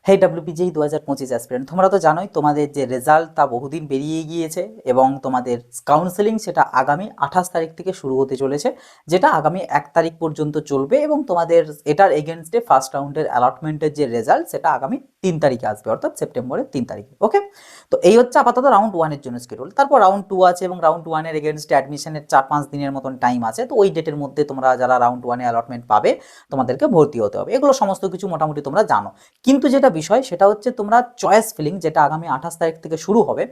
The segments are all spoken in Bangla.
হেই ডাব্লিউপিজেই 2025 অ্যাসপিরেন্ট, তোমরা তো জানোই তোমাদের যে রেজাল্ট তা বহুদিন বেরিয়ে গিয়েছে এবং তোমাদের কাউন্সেলিং সেটা আগামী 28 তারিখ থেকে শুরু হতে চলেছে, যেটা আগামী 1 তারিখ পর্যন্ত চলবে এবং তোমাদের এটার এগেনস্টে ফার্স্ট রাউন্ডের অ্যালটমেন্টের যে রেজাল্ট সেটা আগামী 3 তারিখে আসবে, অর্থাৎ সেপ্টেম্বরের 3 তারিখে। ওকে, তো এই হচ্ছে আপাতত রাউন্ড ওয়ানের জন্য স্কেডিউল। তারপর রাউন্ড টু আছে এবং রাউন্ড ওয়ানের এগেনস্টে অ্যাডমিশনের 4-5 দিনের মতন টাইম আছে। তো ওই ডেটের মধ্যে তোমরা যারা রাউন্ড ওয়ানে অ্যালটমেন্ট পাবে তোমাদেরকে ভর্তি হতে হবে। এগুলো সমস্ত কিছু মোটামুটি তোমরা জানো, কিন্তু যেটা বিষয় সেটা হচ্ছে তোমরা চয়েস ফিলিং, যেটা আগামী 28 তারিখ থেকে শুরু হবে,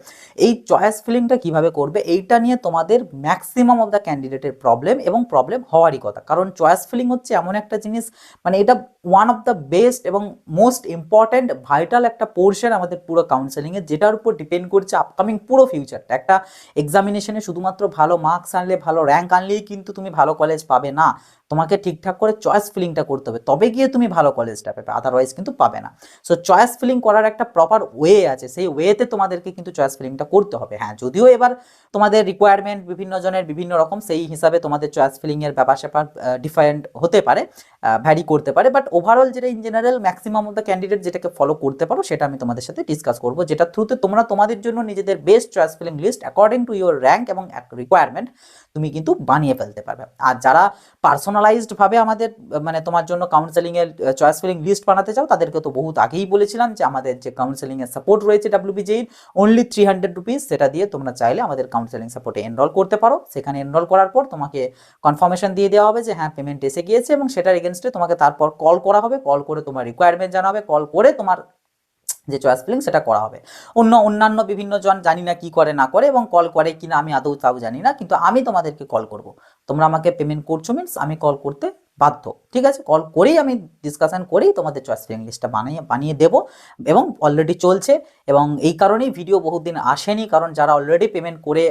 এই চয়েস ফিলিংটা কিভাবে করবে এইটা নিয়ে তোমাদের ম্যাক্সিমাম অফ দ্য ক্যান্ডিডেটের প্রবলেম এবং প্রবলেম হওয়ারই কথা। কারণ চয়েস ফিলিং হচ্ছে এমন একটা জিনিস, মানে এটা ওয়ান অফ দ্য বেস্ট এবং মোস্ট ইম্পর্ট্যান্ট ভাইটাল একটা পোর্শন আমাদের পুরো কাউন্সেলিংয়ের, যেটার উপর ডিপেন্ড করছে আপকামিং পুরো ফিউচারটা। একটা এক্সামিনেশনে শুধুমাত্র ভালো মার্কস আনলে, ভালো র্যাঙ্ক আনলেই কিন্তু তুমি ভালো কলেজ পাবে না। তোমাকে ঠিকঠাক করে চয়েস ফিলিংটা করতে হবে, তবে গিয়ে তুমি ভালো কলেজটা পাবে, আদারওয়াইজ কিন্তু পাবে না। সো চয়েস ফিলিং করার একটা প্রপার ওয়ে আছে, সেই ওয়েতে তোমাদেরকে কিন্তু চয়েস ফিলিংটা করতে হবে। হ্যাঁ, যদিও এবার তোমাদের রিকোয়ারমেন্ট বিভিন্ন জনের বিভিন্ন রকম, সেই হিসাবে তোমাদের চয়েস ফিলিংয়ের ব্যাপার স্যাপার ডিফারেন্ট হতে পারে, ভ্যারি করতে পারে, বাট ওভারঅল যেটা in general maximum of the candidate যেটাকে ফলো করতে পারো সেটা আমি তোমাদের সাথে ডিসকাস করবো, যেটা থ্রুতে তোমরা তোমাদের জন্য নিজেদের best choice filling list according to your rank এবং রিকোয়ারমেন্ট তুমি কিন্তু বানিয়ে ফেলতে পারবে। আর যারা পার্সোনালাইজড ভাবে আমাদের মানে তোমার জন্য কাউন্সেলিং এর চয়েস ফিলিং লিস্ট বানাতে চাও, তাদেরকে তো বহুত আগেই বলেছিলাম যে আমাদের যে কাউন্সেলিং এর সাপোর্ট রয়েছে ডাব্লিউবিজেইর অনলি 300 রুপিস, সেটা দিয়ে তোমরা চাইলে আমাদের কাউন্সেলিং সাপোর্টে এনরোল করতে পারো। সেখানে এনরোল করার পর তোমাকে কনফার্মেশন দিয়ে দেওয়া হবে যে হ্যাঁ পেমেন্ট এসে গিয়েছে, এবং সেটার এগেনস্টে তোমাকে তারপর কল করা হবে, কল করে তোমার রিকোয়ারমেন্ট জানাবে, কল করে তোমার যে চয়েস ফিলিং সেটা করা হবে। অন্যান্য বিভিন্ন জন জানি না কি করে না করে, এবং কল করে কিনা আমি আদৌ তাও জানি না, কিন্তু আমি তোমাদেরকে কল করব। তোমরা আমাকে পেমেন্ট করছো মিনস আমি কল করতে বাধ্য, ঠিক আছে? কল করেই আমি ডিসকাশন করেই তোমাদের চয়েস ফিলিং লিস্টটা বানিয়ে দেবো, এবং অলরেডি চলছে। এবং এই কারণেই ভিডিও বহুত দিন আসেনি, কারণ যারা অলরেডি পেমেন্ট করে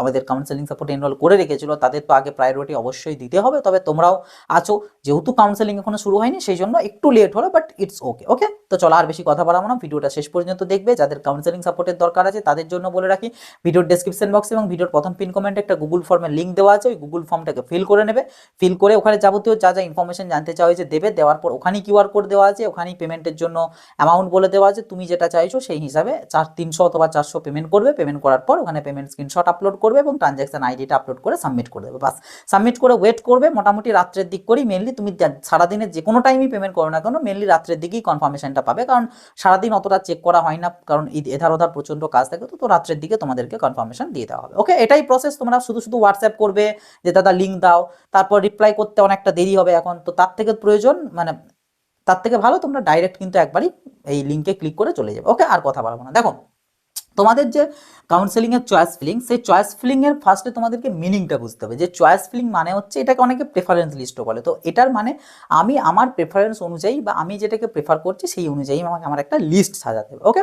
আমাদের কাউন্সেলিং সাপোর্ট এনরোল করে রেখেছিল তাদের তো আগে প্রায়োরিটি অবশ্যই দিতে হবে। তবে তোমরাও আছো, যেহেতু কাউন্সেলিং এখনো শুরু হয়নি সেই জন্য একটু লেট হলো, বাট ইটস ওকে। ওকে, তো চলো আর বেশি কথা বাড়াবো না, ভিডিওটা শেষ পর্যন্ত দেখবে। যাদের কাউন্সেলিং সাপোর্টের দরকার আছে তাদের জন্য বলে রাখি, ভিডিওর ডেসক্রিপশন বক্স এবং ভিডিওর প্রথম পিন কমেন্টে একটা গুগল ফর্মের লিঙ্ক দেওয়া আছে। ওই গুগল ফর্মটাকে ফিল করে নেবে, ফিল করে ওখানে যাবতীয় যা যা ইনফরমেশন জানতে চাও যে দেবে, দেওয়ার পর ওখানেই কিউআর কোড দেওয়া আছে, ওখানেই পেমেন্টের জন্য অ্যামাউন্ট বলে দেওয়া আছে। তুমি যেটা চাইছো সেই হিসাবে 300 অথবা 400 পেমেন্ট করবে। পেমেন্ট করার পর ওখানে পেমেন্ট স্ক্রিনশট আপলোড করবে এবং ট্রানজ্যাকশন আইডিটা আপলোড করে সাবমিট করে দেবে। বাস, সাবমিট করে ওয়েট করবে। মোটামুটি রাত্রের দিক করেই মেনলি, তুমি সারাদিনের যে কোনো টাইমই পেমেন্ট করো না কেন, মেনলি রাত্রের দিকেই কনফার্মেশনটা পাবে, কারণ সারাদিন অতটা চেক করা হয় না, কারণ এধার ওধার প্রচণ্ড কাজ থাকে। তো রাত্রের দিকে তোমাদেরকে কনফার্মেশন দিয়ে দেওয়া হবে। ওকে, এটাই প্রসেস। তোমরা শুধু শুধু হোয়াটসঅ্যাপ করবে যে দাদা লিঙ্ক দাও, তারপর রিপ্লাই করতে অনেকটা দেরি হবে এখন, তো তার থেকে প্রয়োজন মানে তার থেকে ভালো তোমরা ডাইরেক্ট কিন্তু একবারই এই লিঙ্কে ক্লিক করে চলে যাবে। ওকে, আর কথা বলবো না। দেখো, তোমাদের যে কাউন্সেলিং এর চয়েস ফিলিং, সেই চয়েস ফিলিং এর ফার্স্টে তোমাদেরকে মিনিংটা বুঝতে হবে। যে চয়েস ফিলিং মানে হচ্ছে, এটাকে অনেকে প্রেফারেন্স লিস্টও বলে। তো এটার মানে আমি আমার প্রেফারেন্স অনুযায়ী বা আমি যেটাকে প্রেফার করছি সেই অনুযায়ী আমাকে আমার একটা লিস্ট সাজাতে হবে। ওকে,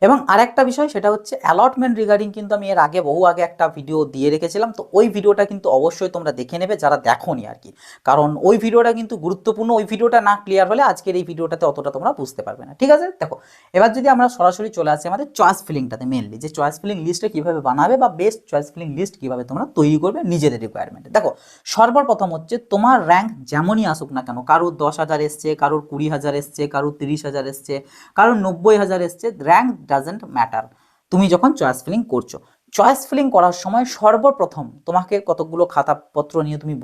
এবং আরেকটা বিষয় সেটা হচ্ছে অ্যালটমেন্ট রিগার্ডিং, কিন্তু আমি এর আগে বহু আগে একটা ভিডিও দিয়ে রেখেছিলাম, তো ওই ভিডিওটা কিন্তু অবশ্যই তোমরা দেখে নেবে যারা দেখোনি আর কি, কারণ ওই ভিডিওটা কিন্তু গুরুত্বপূর্ণ। ওই ভিডিওটা না ক্লিয়ার হলে আজকের এই ভিডিওটাতে অতটা তোমরা বুঝতে পারবে না, ঠিক আছে? দেখো, এবার যদি আমরা সরাসরি চলে আসি আমাদের চয়েস ফিলিংটাতে, মেনলি যে চয়েস ফিলিং লিস্টটা কীভাবে বানাবে বা বেস্ট চয়েস ফিলিং লিস্ট কীভাবে তোমরা তৈরি করবে নিজেদের রিকোয়ারমেন্টে। দেখো, সর্বপ্রথম হচ্ছে তোমার র্যাঙ্ক যেমনই আসুক না কেন, কারোর 10,000 এসছে, কারোর 20,000 এসছে, কারোর 30,000 এসছে, কারোর 90,000 এসছে, র্যাঙ্ক ডাজেন্ট ম্যাটার। তুমি যখন চয়েস ফিলিং করছো, চয়েস ফিলিং করার সময় সর্বপ্রথম তোমাকে কতগুলো খাতাপত্র নিয়ে তুমি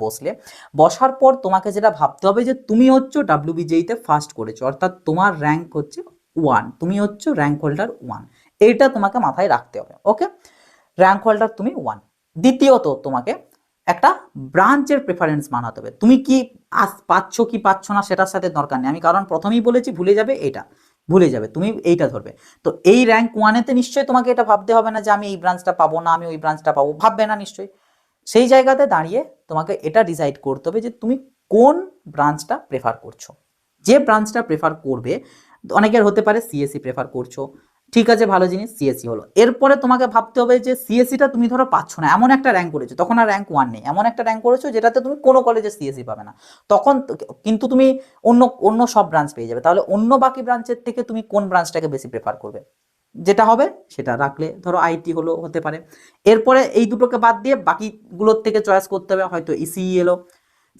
বসার পর তোমাকে যেটা ভাবতে হবে যে তুমি হচ্ছে ডাব্লিউবিজেইতে ফার্স্ট করেছো, অর্থাৎ তোমার র্যাঙ্ক হচ্ছে 1, তুমি হচ্ছে র্যাঙ্ক হোল্ডার 1, এইটা তোমাকে মাথায় রাখতে হবে। ওকে, র্যাঙ্ক হোল্ডার তুমি 1। দ্বিতীয়ত তোমাকে একটা ব্রাঞ্চের প্রেফারেন্স বানাতে হবে। তুমি কি পাচ্ছ কি পাচ্ছ না সেটার সাথে দরকার নেই, আমি কারণ প্রথমেই বলেছি ভুলে যাবে, এটা ভুলে যাবে, তুমি এইটা ধরবে। তো এই র্যাঙ্ক 1-এতে নিশ্চয়ই তোমাকে এটা ভাবতে হবে না যে আমি এই ব্রাঞ্চটা পাবো না, আমি ওই ব্রাঞ্চটা পাবো, ভাববে না নিশ্চয়ই। সেই জায়গাতে দাঁড়িয়ে তোমাকে এটা ডিসাইড করতে হবে যে তুমি কোন ব্রাঞ্চটা প্রেফার করছো। যে ব্রাঞ্চটা প্রেফার করবে, অনেকের হতে পারে সিএসসি প্রেফার করছো, ঠিক আছে, ভালো জিনিস, সিএসসি হলো। এরপরে তোমাকে ভাবতে হবে যে সিএসসিটা তুমি ধরো পাচ্ছ না, এমন একটা র্যাঙ্ক করেছো, তখন আর র্যাঙ্ক 1 নেই, এমন একটা র্যাঙ্ক করেছো যেটাতে তুমি কোনো কলেজে সিএসসি পাবে না, তখন কিন্তু তুমি অন্য অন্য সব ব্রাঞ্চ পেয়ে যাবে। তাহলে অন্য বাকি ব্রাঞ্চের থেকে তুমি কোন ব্রাঞ্চটাকে বেশি প্রেফার করবে, যেটা হবে সেটা রাখলে, ধরো আইটি হলো, হতে পারে। এরপরে এই দুটোকে বাদ দিয়ে বাকিগুলোর থেকে চয়েস করতে হবে, হয়তো ইসিই এলো,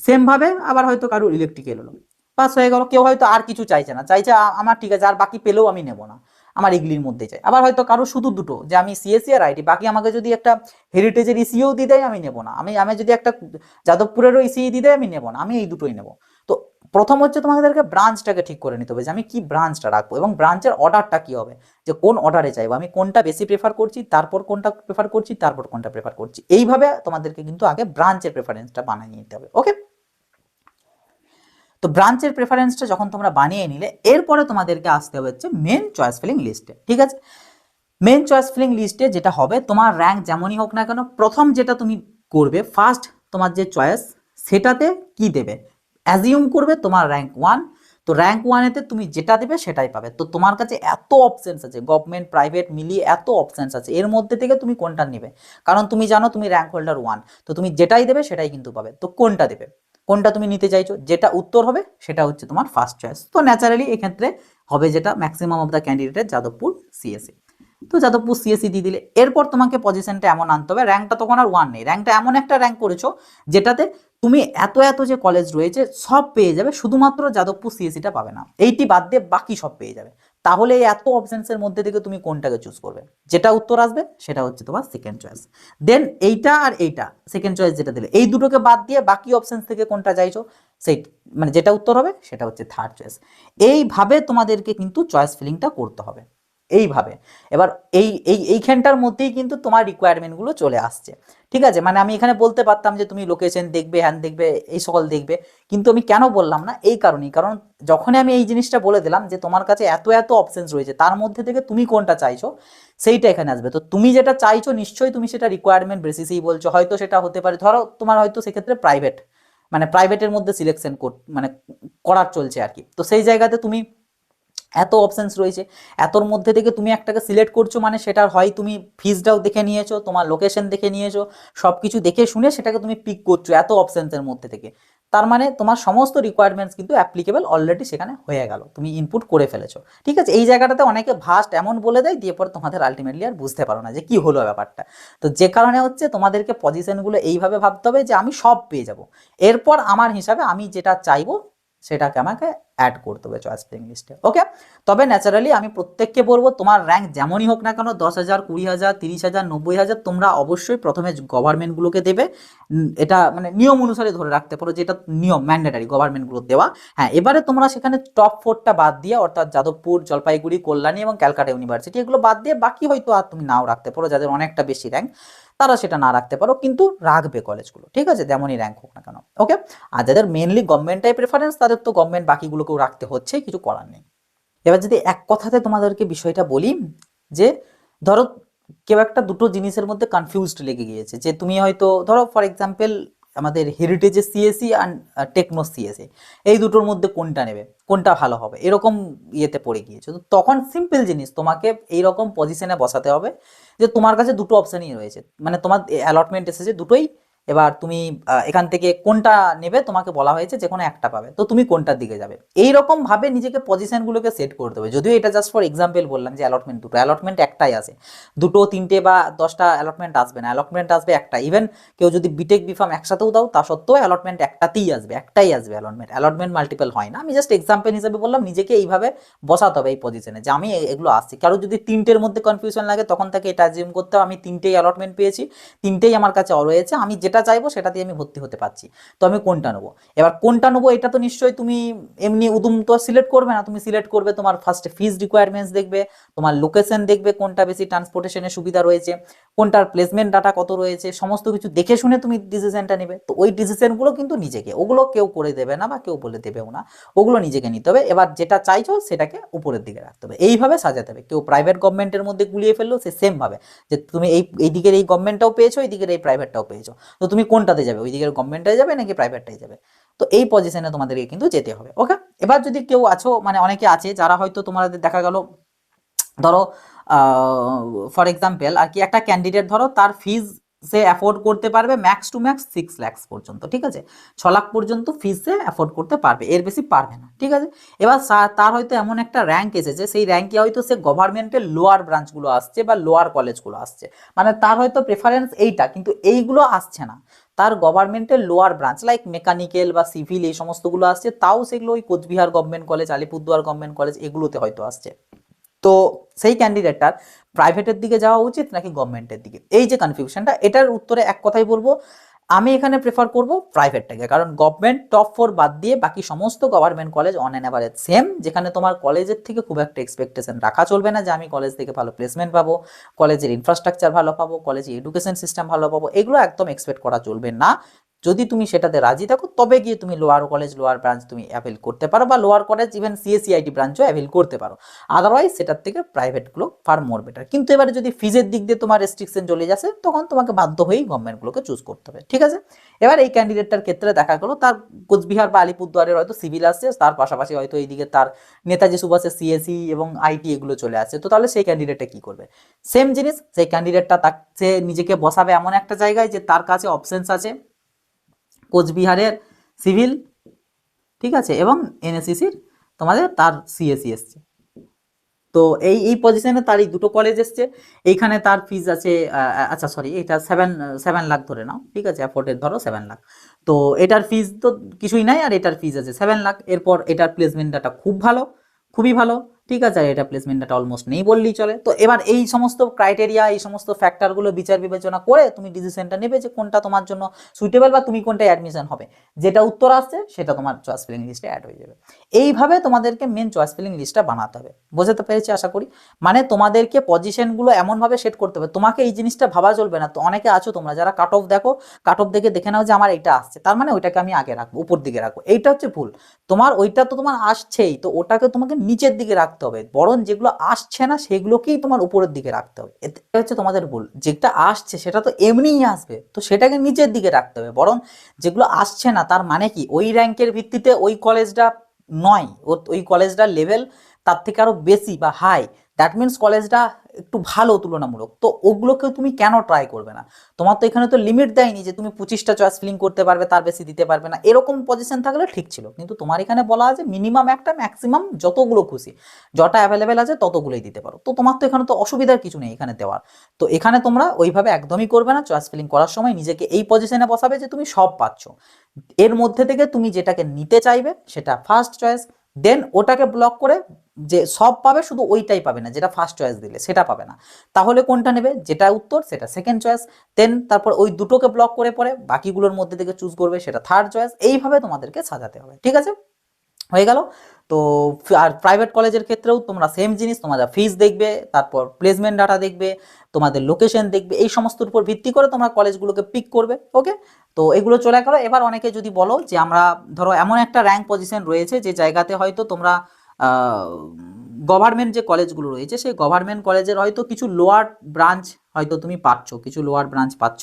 সেমভাবে আবার হয়তো কারোর ইলেকট্রিক্যাল এলো। পাস হয়ে গেল। কেউ হয়তো আর কিছু চাইছে না, চাইছে আমার ঠিক আছে আর বাকি পেলেও আমি নেব না, আমার এগুলির মধ্যে চাই। আবার হয়তো কারো শুধু দুটো, যে আমি সিএসসি আর আইটি, বাকি আমাকে যদি একটা হেরিটেজের ইসিও দিয়ে দেয় আমি নেব না, আমি আমি যদি একটা যাদবপুরেরও ইসিই দিয়ে দেয় আমি নেব না, আমি এই দুটোই নেব। তো প্রথম হচ্ছে তোমাদেরকে ব্রাঞ্চটাকে ঠিক করে নিতে হবে যে আমি কি ব্রাঞ্চটা রাখবো এবং ব্রাঞ্চের অর্ডারটা কি হবে, যে কোন অর্ডারে চাইবো, আমি কোনটা বেশি প্রেফার করছি, তারপর কোনটা প্রেফার করছি, তারপর কোনটা প্রেফার করছি। এইভাবে তোমাদেরকে কিন্তু আগে ব্রাঞ্চের প্রেফারেন্সটা বানিয়ে নিতে হবে। ওকে, তো ব্রাঞ্চের প্রেফারেন্সটা যখন তোমরা বানিয়ে নিলে, এরপরে তোমাদেরকে আসতে হবে হচ্ছে মেন চয়েস ফিলিং লিস্টে। ঠিক আছে, মেন চয়েস ফিলিং লিস্টে যেটা হবে, তোমার র্যাঙ্ক যেমনই হোক না কেন, প্রথম যেটা তুমি করবে ফার্স্ট, তোমার যে চয়েস সেটাতে কি দেবে, অ্যাজিউম করবে তোমার র্যাঙ্ক 1, তো র্যাঙ্ক 1-এতে তুমি যেটা দেবে সেটাই পাবে। তো তোমার কাছে এত অপশনস আছে, গভর্নমেন্ট প্রাইভেট মিলিয়ে এত অপশনস আছে, এর মধ্যে থেকে তুমি কোনটা নেবে, কারণ তুমি জানো তুমি র্যাঙ্ক হোল্ডার 1, তো তুমি যেটাই দেবে সেটাই কিন্তু পাবে। তো কোনটা দেবে, কোনটা তুমি নিতে চাইছো, যেটা উত্তর হবে সেটা হচ্ছে তোমার ফার্স্ট চয়েস। তো ন্যাচারালি এক্ষেত্রে হবে যেটা ম্যাক্সিমাম অফ দ্য ক্যান্ডিডেটের, যাদবপুর সিএসসি। তো যাদবপুর সিএসসি দিয়ে দিলে, এরপর তোমাকে পজিশনটা এমন আনতে হবে, র্যাঙ্কটা তখন আর 1 নেই, র্যাঙ্কটা এমন একটা র্যাঙ্ক করেছো যেটাতে তুমি এত এত যে কলেজ রয়েছে সব পেয়ে যাবে, শুধুমাত্র যাদবপুর সিএসসিটা পাবে না, এইটি বাদ দিয়ে বাকি সব পেয়ে যাবে। তাহলে এই এত অপশনসের মধ্যে থেকে তুমি কোনটাকে চুজ করবে, যেটা উত্তর আসবে সেটা হচ্ছে তোমার সেকেন্ড চয়েস। দেন এইটা আর এইটা সেকেন্ড চয়েস যেটা দিলে, এই দুটোকে বাদ দিয়ে বাকি অপশনস থেকে কোনটা চাইছো, সেই মানে যেটা উত্তর হবে সেটা হচ্ছে থার্ড চয়েস। এইভাবে তোমাদেরকে কিন্তু চয়েস ফিলিংটা করতে হবে এইভাবে। এবার এইখানটার মধ্যেই কিন্তু তোমার রিকোয়ারমেন্টগুলো চলে আসছে। ঠিক আছে, মানে আমি এখানে বলতে পারতাম যে তুমি লোকেশন দেখবে, হ্যান দেখবে, এই সকল দেখবে, কিন্তু আমি কেন বললাম না, এই কারণেই, কারণ যখনই আমি এই জিনিসটা বলে দিলাম যে তোমার কাছে এত এত অপশনস রয়েছে, তার মধ্যে থেকে তুমি কোনটা চাইছো সেইটা এখানে আসবে। তো তুমি যেটা চাইছো নিশ্চয়ই তুমি সেটা রিকোয়ারমেন্ট বেসিসেই বলছো, হয়তো সেটা হতে পারে, ধরো তোমার হয়তো সেক্ষেত্রে প্রাইভেট, মানে প্রাইভেটের মধ্যে সিলেকশন মানে করার চলছে আর কি। তো সেই জায়গাতে তুমি এত অপশনস রয়েছে, এতর মধ্যে থেকে তুমি একটাকে সিলেক্ট করছো, মানে সেটার হয় তুমি ফিজটাও দেখে নিয়েছো, তোমার লোকেশন দেখে নিয়েছো, সব কিছু দেখে শুনে সেটাকে তুমি পিক করছো এত অপশনসের মধ্যে থেকে। তার মানে তোমার সমস্ত রিকোয়ারমেন্টস কিন্তু অ্যাপ্লিকেবল অলরেডি সেখানে হয়ে গেল, তুমি ইনপুট করে ফেলেছো। ঠিক আছে, এই জায়গাটাতে অনেকে ভাস্ট এমন বলে দেয়, দিয়ে পরে তোমাদের আলটিমেটলি আর বুঝতে পারো না যে কি হলো ব্যাপারটা। তো যে কারণে হচ্ছে তোমাদেরকে পজিশনগুলো এইভাবে ভাবতে হবে যে আমি সব পেয়ে যাব, এরপর আমার হিসাবে আমি যেটা চাইবো সেটাকে আমাকে অ্যাড করতে হবে চয়েস ফিলিং লিস্টে। ওকে, তবে ন্যাচারালি আমি প্রত্যেককে বলবো তোমার র্যাঙ্ক যেমনই হোক না কেন, 10,000, 20,000, 30,000, 90,000, তোমরা অবশ্যই প্রথমে গভর্নমেন্টগুলোকে দেবে। এটা মানে নিয়ম অনুসারে ধরে রাখতে পারো, যেটা নিয়ম ম্যান্ডেটারি গভর্নমেন্টগুলো দেওয়া। হ্যাঁ, এবারে তোমরা সেখানে টপ 4টা বাদ দিয়ে, অর্থাৎ যাদবপুর, জলপাইগুড়ি, কল্যাণী এবং ক্যালকাটা ইউনিভার্সিটি, এগুলো বাদ দিয়ে বাকি হয়তো আর তুমি নাও রাখতে পারো, যাদের অনেকটা বেশি র্যাঙ্ক তারা সেটা না রাখতে পারো, কিন্তু রাখবে কলেজগুলো। ঠিক আছে, যেমনই র্যাঙ্ক হোক না কেন। ওকে, আর যাদের মেনলি গভর্নমেন্টটাই প্রেফারেন্স, তাদের তো গভর্নমেন্ট বাকিগুলোকেও রাখতে হচ্ছে, কিছু করার নেই। এবার যদি এক কথাতে তোমাদেরকে বিষয়টা বলি, যে ধরো কেউ একটা দুটো জিনিসের মধ্যে কনফিউজড লেগে গিয়েছে, যে তুমি হয়তো ধরো ফর এক্সাম্পল আমাদের হেরিটেজের সিএসসি আর টেকনো সিএসসি, এই দুটোর মধ্যে কোনটা নেবে, কোনটা ভালো হবে, এরকম ইয়েতে পড়ে গিয়েছে। তো তখন সিম্পল জিনিস, তোমাকে এইরকম পজিশনে বসাতে হবে যে তোমার কাছে দুটো অপশানই রয়েছে, মানে তোমার অ্যালটমেন্ট এসেছে দুটোই, এবার তুমি এখান থেকে কোনটা নেবে, তোমাকে বলা হয়েছে যে কোনো একটা পাবে, তো তুমি কোনটার দিকে যাবে, এইরকম ভাবে নিজেকে পজিশনগুলোকে সেট করতে হবে। যদিও এটা জাস্ট ফর এক্সাম্পল বললাম যে অ্যালটমেন্ট দুটো, অ্যালটমেন্ট একটাই আসে, দুটো তিনটে বা 10টা অ্যালটমেন্ট আসবে না, অ্যালটমেন্ট আসবে একটা। ইভেন কেউ যদি বিটেক বিফার্ম একসাথেও দাও, তা সত্ত্বেও অ্যালটমেন্ট একটাতেই আসবে, একটাই আসবে অ্যালটমেন্ট, অ্যালটমেন্ট মাল্টিপল হয় না। আমি জাস্ট এক্সাম্পল হিসেবে বললাম, নিজেকে এইভাবে বসাতে হবে এই পজিশনে যে আমি এগুলো আসছি। কারো যদি তিনটের মধ্যে কনফিউশন লাগে, তখন তাকে এটা অ্যাজিউম করতে হবে আমি তিনটেই অ্যালটমেন্ট পেয়েছি, তিনটেই আমার কাছে রয়েছে, আমি যেটা চাইবো সেটা দিয়ে আমি ভর্তি হতে পারছি, তো আমি কোনটা নেবো। এবার কোনটা নেবো এটা তো নিশ্চয়ই তুমি এমনি উদুম তো সিলেক্ট করবে না, তুমি সিলেক্ট করবে তোমার ফার্স্টে ফিজ রিকোয়ারমেন্টস দেখবে, তোমার লোকেশন দেখবে, কোনটা বেশি ট্রান্সপোর্টেশনের সুবিধা রয়েছে, কোনটার প্লেসমেন্ট ডাটা কত রয়েছে, সমস্ত কিছু দেখে শুনে তুমি ডিসিশনটা নেবে। তো ওই ডিসিশনগুলো কিন্তু নিজেকে, ওগুলো কেউ করে দেবে না বা কেউ বলে দেবেও না, ওগুলো নিজেকে নিতে হবে। এবার যেটা চাইছো সেটাকে উপরের দিকে রাখতে হবে, এইভাবে সাজাতে হবে। কেউ প্রাইভেট গভর্নমেন্টের মধ্যে গুলিয়ে ফেললো, সে সেম ভাবে যে তুমি এই দিকের এই গভর্নমেন্টটাও পেয়েছো, এই দিকের এই প্রাইভেটটাও পেয়েছো, তো তুমি কোনটাতে যাবে, ওই দিকের গভর্নমেন্টে যাবে নাকি প্রাইভেটটাই যাবে। তো এই পজিশনে তোমাদেরকে কিন্তু যেতে হবে। ওকে, এবার যদি কেউ আছো, মানে অনেকে আছে যারা হয়তো তোমাদের দেখা গেল, ধরো ফর এক্সাম্পল আর কি, একটা ক্যান্ডিডেট ধরো তার ফিজ সে অ্যাফোর্ড করতে পারবে ম্যাক্স টু ম্যাক্স 6 লাখ পর্যন্ত। ঠিক আছে, 6 লাখ পর্যন্ত ফিজ সে অ্যাফোর্ড করতে পারবে, এর বেশি পারবে না। ঠিক আছে, এবার তার হয়তো এমন একটা র্যাঙ্ক এসেছে, সেই র্যাঙ্কে হয়তো সে গভর্নমেন্টের লোয়ার ব্রাঞ্চগুলো আসছে বা লোয়ার কলেজগুলো আসছে, মানে তার হয়তো প্রেফারেন্স এইটা, কিন্তু এইগুলো আসছে না। তার গভর্নমেন্টের লোয়ার ব্রাঞ্চ লাইক মেকানিক্যাল বা সিভিল এই সমস্তগুলো আসছে, তাও সেগুলো ওই Cooch Behar government college, Alipurduar government college এগুলোতে হয়তো আসছে। তো সেই ক্যান্ডিডেটটার প্রাইভেটের দিকে যাওয়া উচিত নাকি গভর্নমেন্টের দিকে, এই যে কনফিউশনটা, এটার উত্তরে এক কথাই বলবো, আমি এখানে প্রেফার করব প্রাইভেটটাকে। কারণ গভর্নমেন্ট টপ 4 বাদ দিয়ে বাকি সমস্ত government college on an average same, যেখানে তোমার কলেজের থেকে খুব একটা এক্সপেকটেশন রাখা চলবে না যে আমি কলেজ থেকে ভালো প্লেসমেন্ট পাবো, কলেজের ইনফ্রাস্ট্রাকচার ভালো পাবো, কলেজের এডুকেশন সিস্টেম ভালো পাবো, এগুলো একদম এক্সপেক্ট করা চলবে না। যদি তুমি সেটাতে রাজি থাকো তবে গিয়ে তুমি লোয়ার কলেজ, লোয়ার ব্রাঞ্চ তুমি অ্যাভেল করতে পারো, বা লোয়ার কলেজ ইভেন সিএসসিআইটি ব্রাঞ্চও অ্যাভেল করতে পারো। আদারওয়াইজ সেটার থেকে প্রাইভেটগুলো ফার মোর বেটার। কিন্তু এবারে যদি ফিজের দিক দিয়ে তোমার রেস্ট্রিকশন চলে যাচ্ছে, তখন তোমাকে বাধ্য হয়েই গভর্নমেন্টগুলোকে চুজ করতে হবে, ঠিক আছে। এবার এই ক্যান্ডিডেটটার ক্ষেত্রে দেখা গেলো তার কোচবিহার বা আলিপুরদুয়ারের হয়তো সিভিল আসছে, তার পাশাপাশি হয়তো এইদিকে তার নেতাজি সুভাষের সিএসি এবং আইটি এগুলো চলে আসছে, তো তাহলে সেই ক্যান্ডিডেটটা কি করবে? সেম জিনিস, সেই ক্যান্ডিডেটটা সে নিজেকে বসাবে এমন একটা জায়গায় যে তার কাছে অপশনস আছে কোচবিহারের সিভিল, ঠিক আছে, এবং এনএসসিসির তোমাদের তার সিএসি এসছে। তো এই পজিশনে তার এই দুটো কলেজ এসছে, এইখানে তার ফিজ আছে আচ্ছা সরি, এটা 7 লাখ ধরে নাও, ঠিক আছে, অ্যাফোর্ডেড ধরো 7 লাখ। তো এটার ফিজ তো কিছুই নাই, আর এটার ফিজ আছে 7 লাখ। এরপর এটার প্লেসমেন্ট ডাটা খুব ভালো, খুবই ভালো, ঠিক আছে, আর এটা প্লেসমেন্ট ডাটা অলমোস্ট নেই বললেই চলে। তো এবার এই সমস্ত ক্রাইটেরিয়া, এই সমস্ত ফ্যাক্টরগুলো বিচার বিবেচনা করে তুমি ডিসিশনটা নেবে যে কোনটা তোমার জন্য সুইটেবল, বা তুমি কোনটা অ্যাডমিশন হবে। যেটা উত্তর আসছে সেটা তোমার চয়েস ফিলিং লিস্টে অ্যাড হয়ে যাবে। এইভাবে তোমাদেরকে মেন চয়েস ফিলিং লিস্টটা বানাতে হবে। বোঝাতে পেরেছি আশা করি? মানে তোমাদেরকে পজিশনগুলো এমনভাবে সেট করতে হবে, তোমাকে এই জিনিসটা ভাবা চলবে না। তো অনেকে আছো তোমরা যারা কাট অফ দেখো, কাট অফ দেখে নাও যে আমার এইটা আসছে, তার মানে ওইটাকে আমি আগে রাখবো, উপর দিকে রাখবো, এইটা হচ্ছে ভুল। তোমার ওইটা তো তোমার আসছেই, তো ওটাকে তোমাকে নিচের দিকে রাখতে হবে, বরং যেগুলো আসছে না সেগুলোকেই তোমার উপরের দিকে রাখতে হবে। এটা হচ্ছে তোমাদের ভুল। যেটা আসছে সেটা তো এমনিই আসবে, তো সেটাকে নিচের দিকে রাখতে হবে। বরং যেগুলো আসছে না তার মানে কি, ওই র্যাঙ্কের ভিত্তিতে ওই কলেজটা নয়, ওই কলেজটার লেভেল তার থেকে আরো বেশি বা হাই, দ্যাট মিনস কলেজটা একটু ভালো তুলনামূলক, তো ওগুলোকে তুমি কেন ট্রাই করবে না? তোমার তো এখানে তো লিমিট দেয়নি যে তুমি 25টা চয়েস ফিলিং করতে পারবে, তার বেশি দিতে পারবে না, এরকম পজিশন থাকলে ঠিক ছিল। কিন্তু তোমার এখানে বলা আছে মিনিমাম একটা, ম্যাক্সিমাম যতগুলো খুশি, যটা অ্যাভেলেবেল আছে ততগুলোই দিতে পারো। তো তোমার তো এখানে তো অসুবিধার কিছু নেই এখানে দেওয়ার। তো এখানে তোমরা ওইভাবে একদমই করবে না। চয়েস ফিলিং করার সময় নিজেকে এই পজিশনে বসাবে যে তুমি সব পাচ্ছ, এর মধ্যে থেকে তুমি যেটাকে নিতে চাইবে সেটা ফার্স্ট চয়েস, দেন ওটাকে ব্লক করে যে সব পাবে শুধু ওইটাই পাবে না, যেটা ফার্স্ট চয়েস দিলে সেটা পাবে না। তাহলে কোনটা নেবে, যেটা উত্তর সেটা সেকেন্ড চয়েস, দেন তারপর ওই দুটোকে ব্লক করে পরে বাকিগুলোর মধ্যে থেকে চুজ করবে সেটা থার্ড চয়েস। এইভাবে তোমাদেরকে সাজাতে হবে, ঠিক আছে, হয়ে গেল। তো আর প্রাইভেট কলেজের ক্ষেত্রেও তোমরা সেম জিনিস, তোমাদের ফিস দেখবে, তারপর প্লেসমেন্ট ডাটা দেখবে, তোমাদের লোকেশন দেখবে, এই সমস্তর উপর ভিত্তি করে তোমরা কলেজগুলোকে পিক করবে। ওকে, তো এগুলো চলে গেলো। এবার অনেকে যদি বলো যে আমরা ধরো এমন একটা র্যাঙ্ক পজিশন রয়েছে যে জায়গাতে হয়তো তোমরা গভর্নমেন্ট যে কলেজগুলো রয়েছে সেই গভর্নমেন্ট কলেজের হয়তো কিছু লোয়ার ব্রাঞ্চ হয়তো তুমি পাচ্ছ, কিছু লোয়ার ব্রাঞ্চ পাচ্ছ,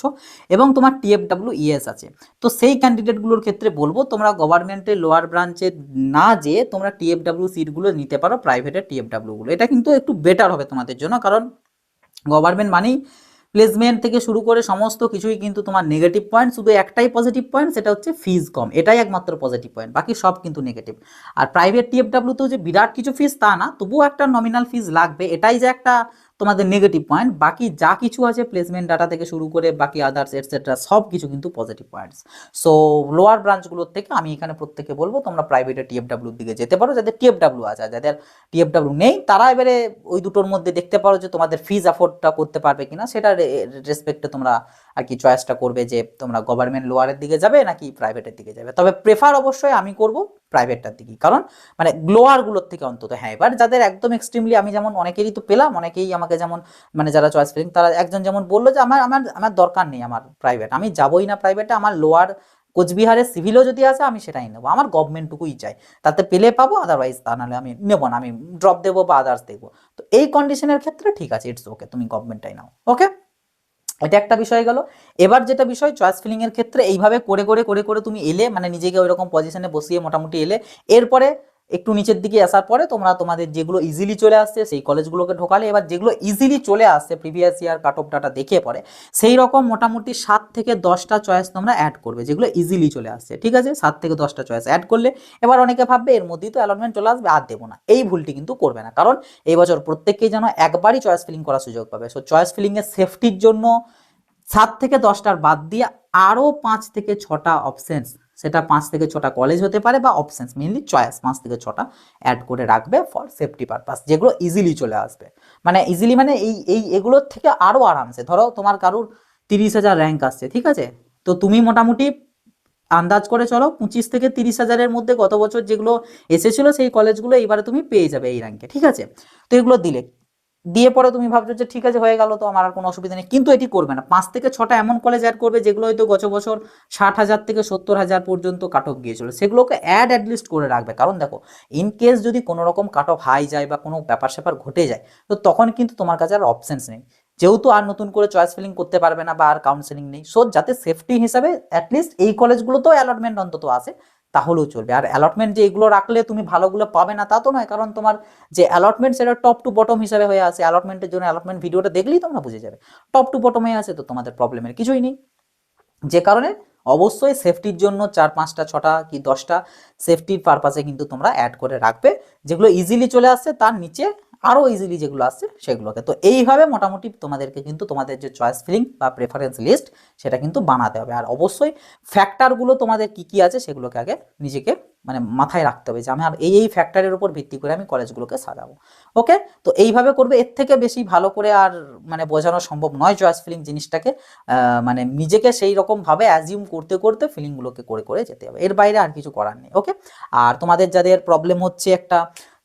এবং তোমার টিএফডব্লিউ ইএস আছে। তো সেই ক্যান্ডিডেটগুলোর ক্ষেত্রে বলবো তোমরা গভর্নমেন্টের লোয়ার ব্রাঞ্চে না যেয়ে তোমরা টিএফডব্লিউ সিটগুলো নিতে পারো, প্রাইভেটের টিএফডব্লিউগুলো। এটা কিন্তু একটু বেটার হবে তোমাদের জন্য, কারণ গভর্নমেন্ট মানেই প্লেসমেন্ট থেকে শুরু করে সমস্ত কিছুই কিন্তু তোমার নেগেটিভ পয়েন্ট, শুধু একটাই পজিটিভ পয়েন্ট, সেটা হচ্ছে ফিজ কম, এটাই একমাত্র পজিটিভ পয়েন্ট, বাকি সব কিন্তু নেগেটিভ। আর প্রাইভেট টিএফডব্লিউতেও যে বিরাট কিছু ফিজ তা না, তবুও একটা নমিনাল ফিজ লাগবে, এটাই যে একটা তোমাদের নেগেটিভ পয়েন্ট। বাকি যা কিছু আছে প্লেসমেন্ট ডাটা থেকে শুরু করে বাকি আদার্স এটসেট্রা সব কিছু কিন্তু পজিটিভ পয়েন্টস। সো লোয়ার ব্রাঞ্চগুলোর থেকে আমি এখানে প্রত্যেকে বলবো তোমরা প্রাইভেটে টিএফডব্লিউর দিকে যেতে পারো, যাদের টিএফডব্লিউ আছে। আর যাদের টিএফডব্লিউ নেই তারা এবারে ওই দুটোর মধ্যে দেখতে পারো যে তোমাদের ফিজ অ্যাফোর্ডটা করতে পারবে কিনা, সেটা রেসপেক্টে তোমরা আর কি চয়েসটা করবে যে তোমরা গভর্নমেন্ট লোয়ারের দিকে যাবে নাকি প্রাইভেটের দিকে যাবে। তবে প্রেফার অবশ্যই আমি করব প্রাইভেটটার দিকে, কারণ মানে গ্লোয়ারগুলোর থেকে অন্তত। হ্যাঁ, এবার যাদের একদম এক্সট্রিমলি, আমি যেমন অনেকেরই তো পেলাম, অনেকেই আমাকে যেমন মানে যারা চয়েস ফিলিং, তারা একজন যেমন বললো যে আমার আমার আমার দরকার নেই আমার প্রাইভেট, আমি যাবোই না প্রাইভেটে, আমার লোয়ার কোচবিহারের সিভিলও যদি আছে আমি সেটাই নেবো, আমার গভর্নমেন্টটুকুই চাই, তাতে পেলে পাবো, আদারওয়াইজ তা নাহলে আমি নেবো না, আমি ড্রপ দেবো বা আদার্স দেখবো। তো এই কন্ডিশনের ক্ষেত্রে ঠিক আছে, ইটস ওকে, তুমি গভর্নমেন্টটাই নাও। ওকে, এটা একটা বিষয় গেল। এবার যেটা বিষয় চয়েস ফিলিং এর ক্ষেত্রে, এইভাবে করে করে করে করে তুমি এলে, মানে নিজেকে ওইরকম পজিশনে বসিয়ে মোটামুটি এলে, এরপরে একটু নিচের দিকে আসার পরে তোমরা তোমাদের যেগুলো ইজিলি চলে আসছে সেই কলেজগুলোকে ঢোকালে। এবার যেগুলো ইজিলি চলে আসছে previous year cut off data দেখে পরে, সেই রকম মোটামুটি 7 থেকে 10টা চয়েস তোমরা অ্যাড করবে যেগুলো ইজিলি চলে আসছে, ঠিক আছে, 7 থেকে 10টা চয়েস অ্যাড করলে এবার অনেকে ভাববে এর মধ্যেই তো অ্যালটমেন্ট চলে আসবে, আর দেবো না। এই ভুলটি কিন্তু করবে না, কারণ এই বছর প্রত্যেককেই যেন একবারই চয়েস ফিলিং করার সুযোগ পাবে। সো চয়েস ফিলিং এর সেফটির জন্য 7 থেকে 10টার বাদ দিয়ে আরও 5 থেকে 6টা অপশনস, সেটা 5 থেকে 6টা কলেজ হতে পারে বা অপশনস মেনলি চয়েস 5 থেকে 6টা অ্যাড করে রাখবে ফর সেফটি পারপাস, যেগুলো ইজিলি চলে আসবে। মানে ইজিলি মানে এগুলোর থেকে আরও আরামসে, ধরো তোমার কারুর 30,000 র্যাঙ্ক আসছে, ঠিক আছে, তো তুমি মোটামুটি আন্দাজ করে চলো 25 থেকে 30 হাজারের মধ্যে গত বছর যেগুলো এসেছিল সেই কলেজগুলো এইবারে তুমি পেয়ে যাবে এই র্যাঙ্কে, ঠিক আছে। তো এগুলো দিয়ে পরে তুমি ভাবছো যে ঠিক আছে হয়ে গেল, তো আমার আর কোনো অসুবিধা নেই, কিন্তু এটি করবে না। 5 থেকে 6টা এমন কলেজ অ্যাড করবে যেগুলো হয়তো গত বছর 60,000 থেকে 70,000 পর্যন্ত কাট অফ গিয়েছিল, সেগুলোকে অ্যাটলিস্ট করে রাখবে। কারণ দেখো, ইন কেস যদি কোনো রকম কাট অফ হাই যায় বা কোনো ব্যাপার স্যাপার ঘটে যায়, তো তখন কিন্তু তোমার কাছে আর অপশনস নেই, যেহেতু আর নতুন করে চয়েস ফিলিং করতে পারবে না বা আর কাউন্সেলিং নেই। সো যাতে সেফটি হিসাবে অ্যাটলিস্ট এই কলেজগুলোতেও অ্যালটমেন্ট অন্তত আসে, তাহলেও চলবে। আর অ্যালটমেন্ট যে এগুলো রাখলে তুমি ভালোগুলো পাবে না তা তো নয়, কারণ তোমার যে অ্যালটমেন্ট সেটা টপ টু বটম হিসাবে হয়ে আছে। অ্যালটমেন্টের জন্য অ্যালটমেন্ট ভিডিওটা দেখলেই তোমরা বুঝে যাবে, টপ টু বটম হয়ে আছে, তো তোমাদের প্রবলেমের কিছুই নেই। যে কারণে অবশ্যই সেফটির জন্য 4-5টা 6টা কি 10টা সেফটির পারপাসে কিন্তু তোমরা অ্যাড করে রাখবে, যেগুলো ইজিলি চলে আসছে তার নিচে আরও ইজিলি যেগুলো আসছে সেগুলোকে। তো এইভাবে মোটামুটি তোমাদেরকে কিন্তু তোমাদের যে চয়েস ফিলিং বা প্রেফারেন্স লিস্ট সেটা কিন্তু বানাতে হবে। আর অবশ্যই ফ্যাক্টরগুলো তোমাদের কি কি আছে সেগুলোকে আগে নিজেকে মানে মাথায় রাখতে হবে যে আমি আর এই ফ্যাক্টরের উপর ভিত্তি করে আমি কলেজগুলোকে সাজাবো। ওকে, তো এইভাবে করবে, এর থেকে বেশি ভালো করে আর মানে বোঝানো সম্ভব নয় চয়েস ফিলিং জিনিসটাকে। মানে নিজেকে সেই রকম ভাবে অ্যাজিউম করতে করতে ফিলিংগুলোকে করে করে যেতে হবে, এর বাইরে আর কিছু করার নেই। ওকে, আর তোমাদের যাদের প্রবলেম হচ্ছে একটা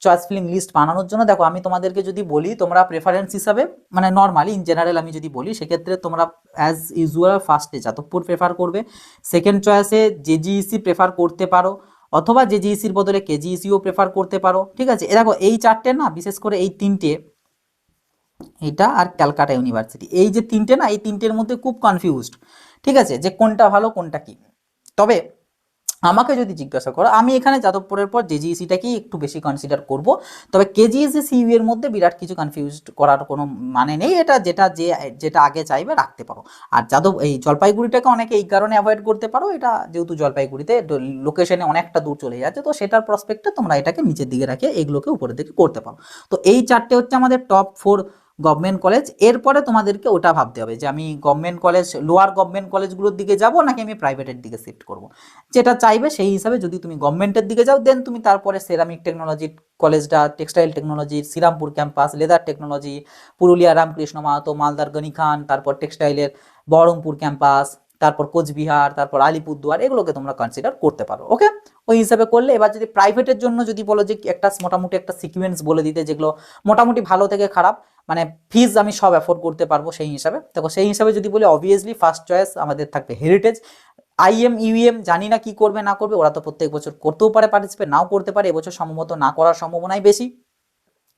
চয়েস ফিলিং লিস্ট বানানোর জন্য, দেখো আমি তোমাদেরকে যদি বলি তোমরা প্রেফারেন্স হিসাবে মানে নর্মালি ইন জেনারেল আমি যদি বলি, সেক্ষেত্রে তোমরা অ্যাজ ইউজুয়াল ফার্স্টে যাদবপুর প্রেফার করবে, সেকেন্ড চয়েসে জেজিইসি প্রেফার করতে পারো, অথবা জেজিইসির বদলে কেজিইসিও প্রেফার করতে পারো, ঠিক আছে। দেখো এই চারটে না, বিশেষ করে এই তিনটে, এটা আর ক্যালকাটা ইউনিভার্সিটি, এই যে তিনটে না, এই তিনটের মধ্যে খুব কনফিউজড, ঠিক আছে, যে কোনটা ভালো কোনটা কি। তবে আমাকে যদি জিজ্ঞাসা করো, আমি এখানে যাদবপুরের পর জেজিইসিটাকেই একটু বেশি কনসিডার করব। তবে কেজিইসি সিইউ এর মধ্যে বিরাট কিছু কনফিউজড করার কোনো মানে নেই, এটা যেটা আগে চাইবে রাখতে পারো। আর এই জলপাইগুড়িটাকে অনেকে এই কারণে অ্যাভয়েড করতে পারো, এটা যেহেতু জলপাইগুড়িতে লোকেশনে অনেকটা দূর চলে যাচ্ছে, তো সেটার প্রসপেক্টে তোমরা এটাকে নিচের দিকে রাখে এগুলোকে উপরের দিকে করতে পারো। তো এই চারটে হচ্ছে আমাদের টপ 4 গভর্নমেন্ট কলেজ। এরপরে তোমাদেরকে ওটা ভাবতে হবে যে আমি গভর্নমেন্ট কলেজ, লোয়ার গভর্নমেন্ট কলেজগুলোর দিকে যাব নাকি আমি প্রাইভেটের দিকে শিফট করব। যেটা চাইবে সেই হিসাবে যদি তুমি গভর্নমেন্টের দিকে যাও, দেন তুমি তারপরে সেরামিক টেকনোলজি কলেজটা, textile technology Serampore campus, leather technology Purulia Ramakrishna Mahato, মালদার গনি খান, তারপর টেক্সটাইলের বহরমপুর ক্যাম্পাস, তারপর কোচবিহার, তারপর আলিপুরদুয়ার, এগুলোকে তোমরা কনসিডার করতে পারো। ওকে, ওই হিসাবে করলে এবার যদি প্রাইভেটের জন্য যদি বলো যে একটা মোটামুটি একটা সিকুয়েন্স বলে দিতে যেগুলো মোটামুটি ভালো থেকে খারাপ, মানে ফিজ আমি সব অ্যাফোর্ড করতে পারবো সেই হিসাবে, দেখো সেই হিসাবে যদি বলি অবভিয়াসলি ফার্স্ট চয়েস আমাদের থাকবে হেরিটেজ। আইএম ইউএম জানি না কি করবে না করবে, ওরা তো প্রত্যেক বছর করতেও পারে পার্টিসিপেট, নাও করতে পারে, এবছর সম্ভবত না করার সম্ভাবনাই বেশি।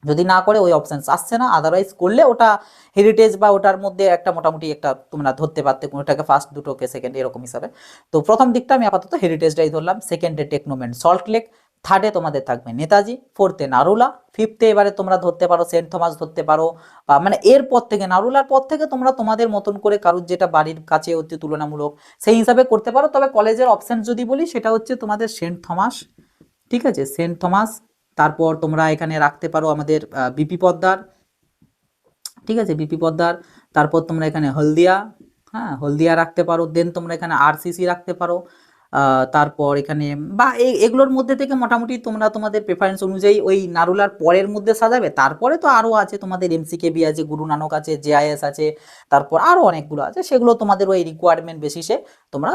যদি না করে ওই অপশানস আসছে না, আদারওয়াইজ করলে ওটা হেরিটেজ বা ওটার মধ্যে একটা মোটামুটি একটা তোমরা ধরতে পারতে, কোনোটাকে ফার্স্ট দুটোকে সেকেন্ড এরকম হিসাবে। তো প্রথম দিকটা আমি আপাতত হেরিটেজটাই ধরলাম, সেকেন্ডে টেকনোমেন্ট সল্ট লেক, থার্ডে তোমাদের থাকবে নেতাজি, ফোর্থে নারুলা, ফিফথে এবারে তোমরা ধরতে পারো সেন্ট থমাস ধরতে পারো, বা মানে এরপর থেকে নারুলার পর থেকে তোমরা তোমাদের মতন করে কারুর যেটা বাড়ির কাছে হচ্ছে তুলনামূলক সেই হিসাবে করতে পারো। তবে কলেজের অপশান যদি বলি সেটা হচ্ছে তোমাদের সেন্ট থমাস, ঠিক আছে, সেন্ট থমাস, তারপর তোমরা এখানে রাখতে পারো আমাদের বিপি পদ্মার, ঠিক আছে, বিপি পদ্মার, তারপর তোমরা এখানে হলদিয়া, হ্যাঁ হলদিয়া রাখতে পারো, দেন তোমরা এখানে আরসিসি রাখতে পারো, তারপর এখানে বা এগুলোর মধ্যে থেকে মোটামুটি তোমরা তোমাদের প্রেফারেন্স অনুযায়ী ওই নারুলার পরের মধ্যে সাজাবে। তারপরে তো আরও আছে তোমাদের এমসিকেবি আছে, গুরু নানক আছে, জেআইএস আছে, তারপর আরও অনেকগুলো আছে, সেগুলো তোমাদের ওই রিকোয়ারমেন্ট বেসিসে তোমরা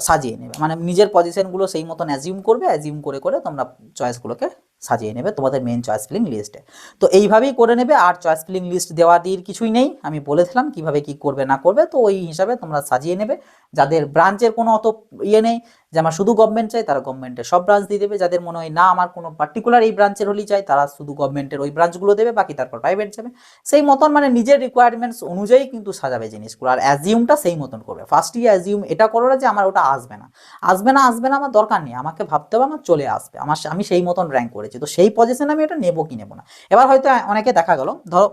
সাজিয়ে নেবে, মানে নিজের পজিশনগুলো সেই মতন অ্যাজিউম করবে, অ্যাজিউম করে করে তোমরা চয়েসগুলোকে সাজিয়ে নেবে তোমাদের মেন চয়েস ফিলিং লিস্টে। তো এইভাবেই করে নেবে, আর চয়েস ফিলিং লিস্ট দেওয়া দিয়ে কিছুই নেই, আমি বলেছিলাম কিভাবে কি করবে না করবে, তো ওই হিসাবে তোমরা সাজিয়ে নেবে। যাদের ব্রাঞ্চের কোনো অত ইয়ে নেই যে আমার শুধু গভর্নমেন্ট চাই, তারা গভর্নমেন্টের সব ব্রাঞ্চ দিয়ে দেবে। যাদের মনে হয় না আমার কোনো পার্টিকুলার এই ব্রাঞ্চের হলেই চাই, তারা শুধু গভর্নমেন্টের ওই ব্রাঞ্চগুলো দেবে, বাকি তারপর প্রাইভেট যাবে। সেই মতন মানে নিজের রিকোয়ারমেন্টস অনুযায়ী কিন্তু সাজাবে জিনিসগুলো, আর অ্যাজিউমটা সেই মতন করবে। ফার্স্টই অ্যাজিউম এটা করো না যে আমার ওটা আসবে না, আসবে না আসবে না আমার দরকার নেই, আমাকে ভাবতে হবে আমার চলে আসবে, আমি সেই মতন র্যাঙ্ক করেছি, তো সেই পজিশনে আমি এটা নেবো কি নেবো না। এবার হয়তো অনেকে দেখা গেল, ধরো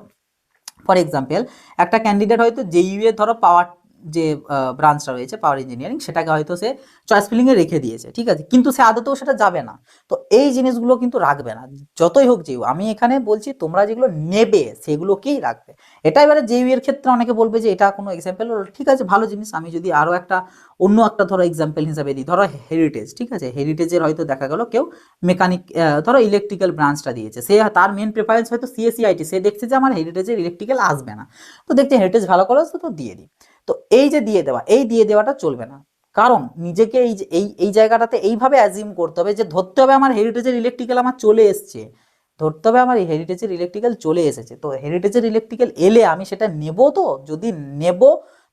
ফর এক্সাম্পল একটা ক্যান্ডিডেট হয়তো জেইউ এর ধরো পাওয়ার যে ব্রাঞ্চটা রয়েছে পাওয়ার ইঞ্জিনিয়ারিং, সেটাকে হয়তো সে চয়েস ফিলিংয়ে রেখে দিয়েছে, ঠিক আছে, কিন্তু সে আদতেও সেটা যাবে না। তো এই জিনিসগুলো কিন্তু রাখবে না, যতই হোক যেও। আমি এখানে বলছি তোমরা যেগুলো নেবে সেগুলোকেই রাখবে। এটা এবারে জেইউ এর ক্ষেত্রে অনেকে বলবে যে এটা কোনো এক্সাম্পল, ঠিক আছে, ভালো জিনিস। আমি যদি আরও অন্য একটা ধরো এক্সাম্পল হিসাবে দিই, ধরো হেরিটেজ, ঠিক আছে, হেরিটেজের হয়তো দেখা গেল কেউ মেকানিক, ধরো ইলেকট্রিক্যাল ব্রাঞ্চটা দিয়েছে, সে তার মেন প্রেফারেন্স হয়তো সিএসসিআইটি, সে দেখছে যে আমার হেরিটেজের ইলেকট্রিক্যাল আসবে না, তো দেখছে হেরিটেজ ভালো কলেজ তো দিয়ে দিই। তো এই যে দিয়ে দেওয়া, এই দিয়ে দেওয়াটা চলবে না। কারণ নিজেকে এই জায়গাটাতে এইভাবে অ্যাজিউম করতে হবে যে ধরতে হবে আমার হেরিটেজের ইলেকট্রিক্যাল আমার চলে এসছে, ধরতে হবে আমার এই হেরিটেজের ইলেকট্রিক্যাল চলে এসেছে, তো হেরিটেজের ইলেকট্রিক্যাল এলে আমি সেটা নেব, তো যদি নেব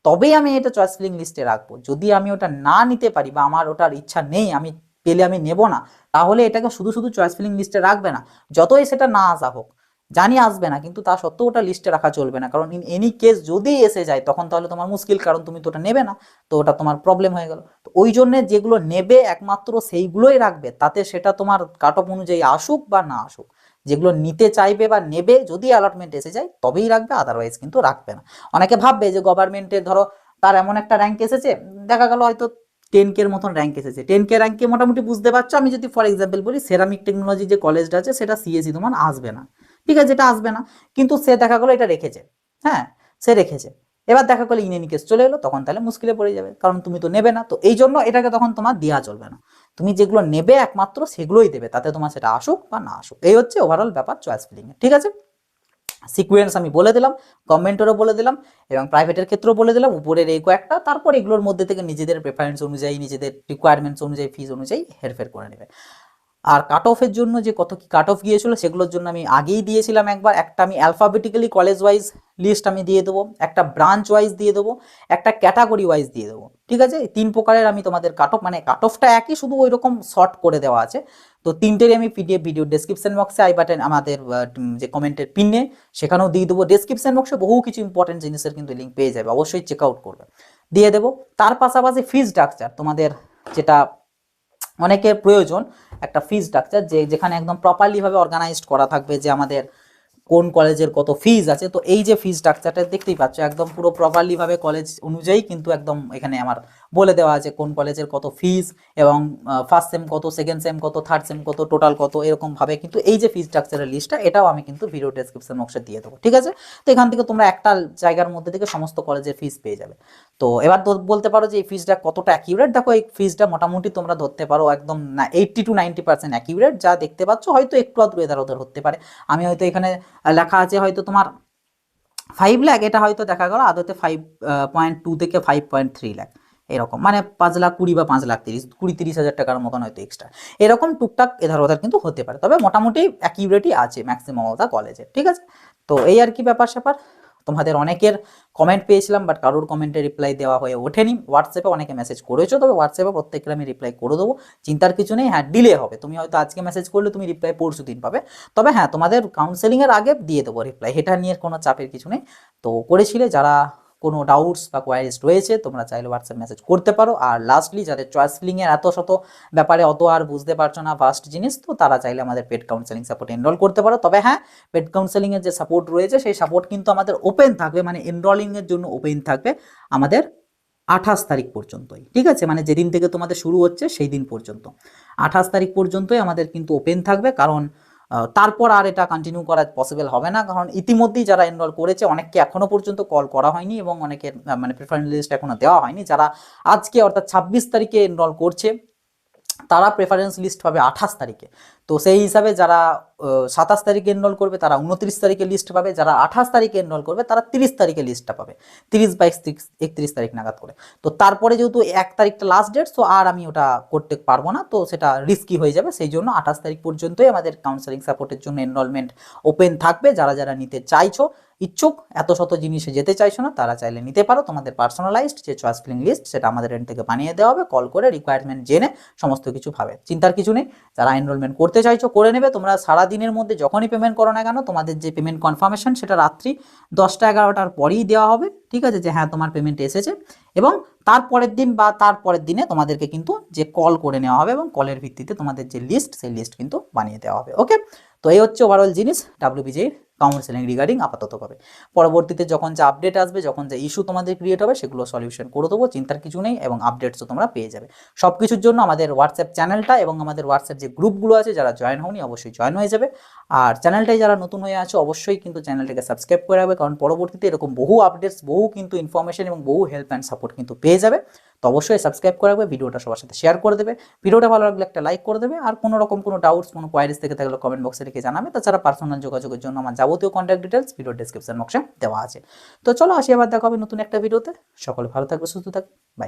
তবেই আমি এটা চয়েস ফিলিং লিস্টে রাখবো। যদি আমি ওটা না নিতে পারি বা আমার ওটার ইচ্ছা নেই, আমি পেলে আমি নেব না, তাহলে এটাকে শুধু শুধু চয়েস ফিলিং লিস্টে রাখবে না, যতই সেটা না আসা হোক। জানি আসবে না, কিন্তু তা সত্ত্বেও ওটা লিস্টে রাখা চলবে না, কারণ ইন এনি কেস যদি এসে যায় তখন তাহলে তোমার মুশকিল, কারণ তুমি তো ওটা নেবে না, তো ওটা তোমার প্রবলেম হয়ে গেল। তো ওই জন্য যেগুলো নেবে একমাত্র সেইগুলোই রাখবে, তাতে সেটা তোমার কাট অফ অনুযায়ী আসুক বা না আসুক। যেগুলো নিতে চাইবে বা নেবে যদি অ্যালটমেন্ট এসে যায় তবেই রাখবে, আদারওয়াইজ কিন্তু রাখবে না। অনেকে ভাববে যে গভর্নমেন্টের ধরো তার এমন একটা র্যাঙ্ক এসেছে, দেখা গেল হয়তো 10K এর মতন র্যাঙ্ক এসেছে, 10K র্যাঙ্কে মোটামুটি বুঝতে পারছো, আমি যদি ফর এক্সাম্পল বলি সেরামিক টেকনোলজি যে কলেজটা আছে সেটা সিএসসি তোমার আসবে না, ঠিক আছে, এটা আসবে না, কিন্তু সে দেখা গেলো এটা রেখেছে, হ্যাঁ, সে রেখেছে, এবার দেখা গেলো ইন এনি কেস চলে এলো, তখন তাহলে মুশকিলে পড়ে যাবে, কারণ তুমি তো নেবে না। তো এই জন্য এটাকে তখন তোমার দেওয়া চলবে না, তুমি যেগুলো নেবে একমাত্র সেগুলোই দেবে, তাতে তোমার সেটা আসুক বা না আসুক। এই হচ্ছে ওভারঅল ব্যাপার চয়েস ফিলিং এর, ঠিক আছে। সিকুয়েন্স আমি বলে দিলাম, গভর্নমেন্টেরও বলে দিলাম এবং প্রাইভেটের ক্ষেত্রেও বলে দিলাম, উপরের এই কয়েকটা, তারপর এগুলোর মধ্যে থেকে নিজেদের প্রেফারেন্স অনুযায়ী, নিজেদের রিকোয়ারমেন্টস অনুযায়ী, ফিজ অনুযায়ী হেরফের করে নেবে। আর কাট অফের জন্য যে কত কি কাট অফ গিয়েছিল সেগুলোর জন্য আমি আগেই দিয়েছিলাম একবার, একটা আমি অ্যালফাবেটিক্যালি কলেজ ওয়াইজ লিস্ট আমি দিয়ে দেবো, একটা ব্রাঞ্চ ওয়াইজ দিয়ে দেবো, একটা ক্যাটাগরি ওয়াইজ দিয়ে দেবো, ঠিক আছে। এই 3 প্রকারের আমি তোমাদের কাট অফ, মানে কাট অফটা একই, শুধু ওই রকম শর্ট করে দেওয়া আছে। তো 3টেরই আমি পিডিএফ ভিডিও ডেসক্রিপশন বক্সে, আই বাটন আমাদের যে কমেন্টের পিনে সেখানেও দিয়ে দেবো, ডেসক্রিপশন বক্সে বহু কিছু ইম্পর্টেন্ট জিনিসের কিন্তু লিঙ্ক পেয়ে যাবে, অবশ্যই চেক আউট করবে, দিয়ে দেবো। তার পাশাপাশি ফিজ স্ট্রাকচার তোমাদের যেটা অনেকের প্রয়োজন, একটা ফিজ স্ট্রাকচার যেখানে একদম প্রপারলি ভাবে অর্গানাইজড করা থাকবে যে আমাদের কোন কলেজের কত ফিজ আছে। তো এই যে ফিজ স্ট্রাকচারটা দেখতেই পাচ্ছ, একদম পুরো প্রপারলি ভাবে কলেজ অনুযায়ী কিন্তু একদম এখানে আমার বলে দেওয়া আছে কোন কলেজের কত ফিজ, এবং ফার্স্ট সেম কত, সেকেন্ড সেম কত, থার্ড সেম কত, টোটাল কত, এরকম ভাবে কিন্তু এই যে ফিজ স্ট্রাকচারের লিস্টটা, এটাও আমি কিন্তু ভিডিও ডেসক্রিপশন বক্সে দিয়ে দেবো, ঠিক আছে। তো এখান থেকে তোমরা একটা জায়গার মধ্যে থেকে সমস্ত কলেজের ফিজ পেয়ে যাবে। তো এবার বলতে পারো যে এই ফিজটা কতটা অ্যাকিউরেট, দেখো এই ফিজটা মোটামুটি তোমরা ধরতে পারো একদম 80 to 90% অ্যাকিউরেট, যা দেখতে পাচ্ছ, হয়তো একটু আধটু এধার ওধার হতে পারে। আমি হয়তো এখানে লেখা আছে হয়তো তোমার 5 লাখ, এটা হয়তো দেখা গেল আদতে 5.2 থেকে 5.3 লাখ, এরকম, মানে 5 লাখ 20 বা 5 লাখ 30 হাজার টাকার মতন হয়তো এক্সট্রা, এরকম টুকটাক এধার ওধার কিন্তু হতে পারে, তবে মোটামুটি অ্যাকিউরেটই আছে ম্যাক্সিমাম অফ দ্য কলেজে, ঠিক আছে। তো এই আর কি ব্যাপার স্যাপার। তোমাদের অনেকের কমেন্ট পেয়েছিলাম, বাট কারোর কমেন্টে রিপ্লাই দেওয়া হয়ে ওঠেনি। হোয়াটসঅ্যাপে অনেকে মেসেজ করেছো, তবে হোয়াটসঅ্যাপে প্রত্যেকটা আমি রিপ্লাই করে দেবো, চিন্তার কিছু নেই। হ্যাঁ, ডিলে হবে, তুমি হয়তো আজকে মেসেজ করলে তুমি রিপ্লাই পরশু দিন পাবে, তবে হ্যাঁ তোমাদের কাউন্সেলিংয়ের আগে দিয়ে দেবো রিপ্লাই, এটা নিয়ে কোনো চাপের কিছু নেই। তো করেছিলে যারা কোনো ডাউটস বা কোয়ারিজ রয়েছে তোমরা চাইলে হোয়াটসঅ্যাপ মেসেজ করতে পারো। আর লাস্টলি যাদের চয়েস ফিলিংয়ের এত শত ব্যাপারে অত আর বুঝতে পারছো না ফার্স্ট জিনিস, তো তারা চাইলে আমাদের পেড কাউন্সেলিং সাপোর্ট এনরোল করতে পারো। তবে হ্যাঁ, পেড কাউন্সেলিংয়ের যে সাপোর্ট রয়েছে সেই সাপোর্ট কিন্তু আমাদের ওপেন থাকবে, মানে এনরোলিংয়ের জন্য ওপেন থাকবে আমাদের 28 তারিখ পর্যন্তই, ঠিক আছে, মানে যেদিন থেকে তোমাদের শুরু হচ্ছে সেই দিন পর্যন্ত 28 তারিখ পর্যন্তই আমাদের কিন্তু ওপেন থাকবে, কারণ তারপর আর এটা কন্টিনিউ করা পসিবল হবে না, কারণ ইতিমধ্যেই যারা এনরোল করেছে অনেককে এখনো পর্যন্ত কল করা হয়নি এবং অনেকের মানে প্রেফারেন্স লিস্ট এখনো দেওয়া হয়নি। যারা আজকে অর্থাৎ 26 তারিখে এনরোল করছে তারা প্রেফারেন্স লিস্ট পাবে 28 তারিখে। তো সেই হিসাবে যারা 27 তারিখে এনরোল করবে তারা 29 তারিখে লিস্ট পাবে, যারা 28 তারিখে এনরোল করবে তারা 30 তারিখে লিস্টটা পাবে, 30/31 তারিখ নাগাদ করে। তো তারপরে যেহেতু 1 তারিখটা লাস্ট ডেট, সো আর আমি ওটা করতে পারবো না, তো সেটা রিস্কি হয়ে যাবে, সেই জন্য 28 তারিখ পর্যন্তই আমাদের কাউন্সেলিং সাপোর্টের জন্য এনরোলমেন্ট ওপেন থাকবে। যারা যারা নিতে চাইছো, ইচ্ছুক, এত শত জিনিসে যেতে চাইছো না, তারা চাইলে নিতে পারো। তোমাদের পার্সোনালাইজড যে চয়েস ফিলিং লিস্ট সেটা আমাদের এন্ড থেকে বানিয়ে দেওয়া হবে, কল করে রিকোয়ারমেন্ট জেনে সমস্ত কিছু ভাবে, চিন্তার কিছু নেই। যারা এনরোলমেন্ট করতে চাইছো করে নেবে, তোমরা সারা দিনের মধ্যে যখনই পেমেন্ট করো না কেন তোমাদের যে পেমেন্ট কনফার্মেশন সেটা রাত্রি 10টা-11টার পরেই দেওয়া হবে, ঠিক আছে, যে হ্যাঁ তোমার পেমেন্ট এসেছে, এবং তারপরের দিন বা তারপরের দিনে তোমাদেরকে কিন্তু যে কল করে নেওয়া হবে এবং কলের ভিত্তিতে তোমাদের যে লিস্ট সেই লিস্ট কিন্তু বানিয়ে দেওয়া হবে। ওকে, তো এই হচ্ছে ওভারঅল জিনিস WBJEর কাউন্সেলিং রিগার্ডিং আপাততভাবে। পরবর্তীতে যখন যে আপডেট আসবে, যখন যে ইস্যু তোমাদের ক্রিয়েট হবে, সেগুলো সলিউশন করে দেবো, চিন্তার কিছু নেই, এবং আপডেটসও তোমরা পেয়ে যাবে। সব কিছুর জন্য আমাদের হোয়াটসঅ্যাপ চ্যানেলটা এবং আমাদের হোয়াটসঅ্যাপ যে গ্রুপগুলো আছে, যারা জয়েন হওনি অবশ্যই জয়েন হয়ে যাবে। আর চ্যানেলটায় যারা নতুন হয়ে আছো অবশ্যই কিন্তু চ্যানেলটাকে সাবস্ক্রাইব করে রাখবে, কারণ পরবর্তীতে এরকম বহু আপডেটস, বহু কিন্তু ইনফরমেশন এবং বহু হেল্প অ্যান্ড সাপোর্ট কিন্তু পেয়ে যাবে। তো অবশ্যই সাবস্ক্রাইব করে রাখবে, ভিডিওটা সবার সাথে শেয়ার করে দেবে, ভিডিওটা ভালো লাগলে একটা লাইক করে দেবে, আর কোনো রকম কোনো ডাউটস, কোনো কোয়ারিজ থেকে থাকলে কমেন্ট বক্সে লিখে জানাবে। তাছাড়া পার্সোনাল যোগাযোগের জন্য আমার যাবতীয় কন্ট্যাক্ট ডিটেলস ভিডিও ডেসক্রিপশন বক্সে দেওয়া আছে। তো চলো আসি, আবার দেখা হবে নতুন একটা ভিডিওতে। সকলে ভালো থাকবে, সুস্থ থাকবে, বাই।